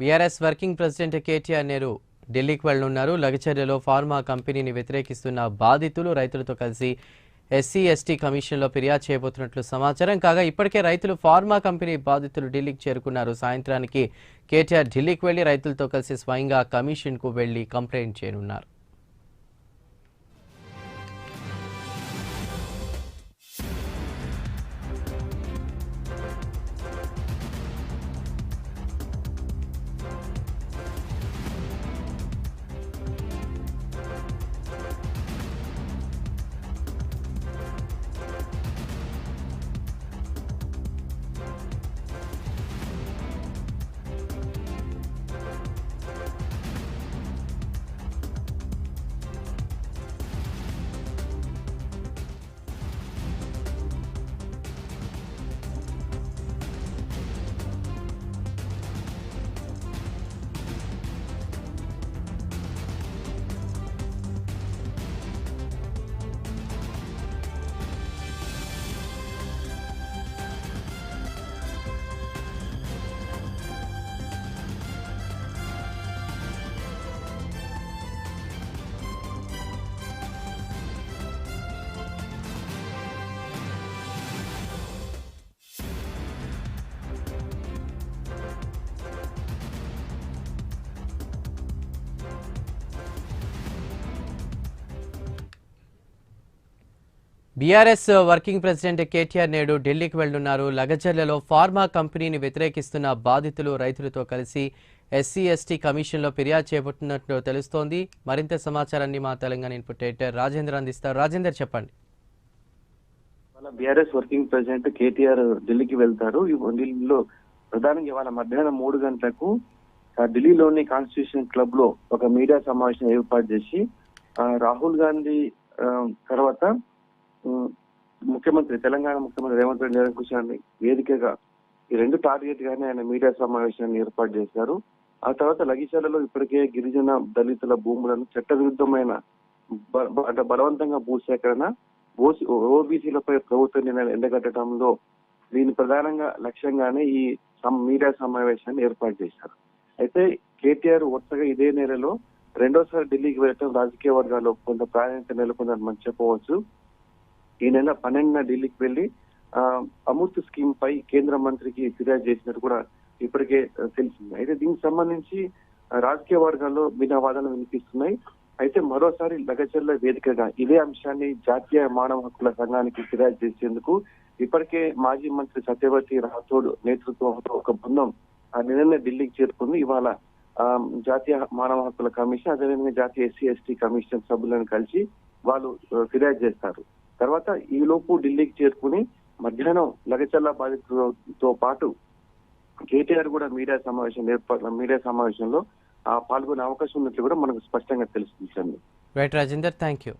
BRS working president KTR నేరు ఢిల్లీకి వెళ్లనున్నారు. లగచర్యలో pharma కంపెనీని వ్యతిరేకిస్తున్న బాధితులు రైతులతో కలిసి ఎస్సీ ఎస్టీ కమిషన్లో ఫిర్యాదు చేయబోతున్నట్లు సమాచారం. కాగా ఇప్పటికే రైతులు ఫార్మా కంపెనీ బాధితులు ఢిల్లీకి చేరుకున్నారు. సాయంత్రానికి కేటీఆర్ ఢిల్లీకి వెళ్లి రైతులతో కలిసి స్వయంగా కమిషన్కు వెళ్లి కంప్లైంట్ చేయనున్నారు. బీఆర్ఎస్ వర్కింగ్ ప్రెసిడెంట్ కేటీఆర్ నేడు ఢిల్లీకి వెళ్లనున్నారు. లగచర్లలో ఫార్మా కంపెనీని వ్యతిరేకిస్తున్న బాధితులు రైతులతో కలిసి ఎస్సీ ఎస్టీ కమిషన్లో ఫిర్యాదు చేయబోతున్నట్లు తెలుస్తోంది. మరింత సమాచారాన్ని మా తెలంగాణ ఇన్పుట్ ఎడిటర్ రాజేందర్ అందిస్తారు. రాజేందర్, చెప్పండి. బీఆర్ఎస్ వర్కింగ్ ప్రెసిడెంట్ కేటీఆర్ ఢిల్లీకి వెళ్తారు. ఢిల్లీలో ప్రధానంగా ఇవాళ మధ్యాహ్నం 3 గంటలకు ఢిల్లీలోని కాన్స్టిట్యూషన్ క్లబ్ లో ఒక మీడియా సమావేశం ఏర్పాటు చేసి రాహుల్ గాంధీ తర్వాత తెలంగాణ ముఖ్యమంత్రి రేవంత్ రెడ్డి నిరంకుశాన్ని వేదికగా ఈ రెండు టార్గెట్ గానే ఆయన మీడియా సమావేశాన్ని ఏర్పాటు చేశారు. ఆ తర్వాత లగిశాలలో ఇప్పటికే గిరిజన దళితుల భూములను చట్టవిరుద్ధమైన బలవంతంగా భూసేకరణ ఓబీసీలపై ప్రభుత్వ నిర్ణయాలు ఎండగట్టడంలో దీని ప్రధానంగా లక్ష్యంగానే ఈ మీడియా సమావేశాన్ని ఏర్పాటు చేశారు. అయితే కేటీఆర్ వరుసగా ఇదే నెలలో రెండోసారి ఢిల్లీకి వెళ్ళటం రాజకీయ వర్గాల్లో కొంత ప్రాధాన్యత నెలకొందని మనం చెప్పవచ్చు. ఈ నెల 12న ఢిల్లీకి వెళ్లి అమృత్ స్కీమ్ పై కేంద్ర మంత్రికి ఫిర్యాదు చేసినట్టు కూడా ఇప్పటికే తెలిసింది. అయితే దీనికి సంబంధించి రాజకీయ వర్గాల్లో భిన్న వాదనలు వినిపిస్తున్నాయి. అయితే మరోసారి లగచర్ల వేదికగా ఇదే అంశాన్ని జాతీయ మానవ హక్కుల సంఘానికి ఫిర్యాదు చేసేందుకు ఇప్పటికే మాజీ మంత్రి సత్యవతి రాథోడ్ నేతృత్వంలో ఒక బృందం నిన్ననే ఢిల్లీకి చేరుకుంది. ఇవాళ జాతీయ మానవ హక్కుల కమిషన్, అదేవిధంగా జాతీయ ఎస్సీ ఎస్టీ కమిషన్ సభ్యులను కలిసి వాళ్ళు ఫిర్యాదు చేస్తారు. తర్వాత ఈ లోపు ఢిల్లీకి చేరుకుని మధ్యాహ్నం లగచర్ల బాధితులతో పాటు కేటీఆర్ కూడా మీడియా సమావేశంలో పాల్గొనే అవకాశం ఉన్నట్లు కూడా మనకు స్పష్టంగా తెలుస్తుంది. Right Rajender, thank you.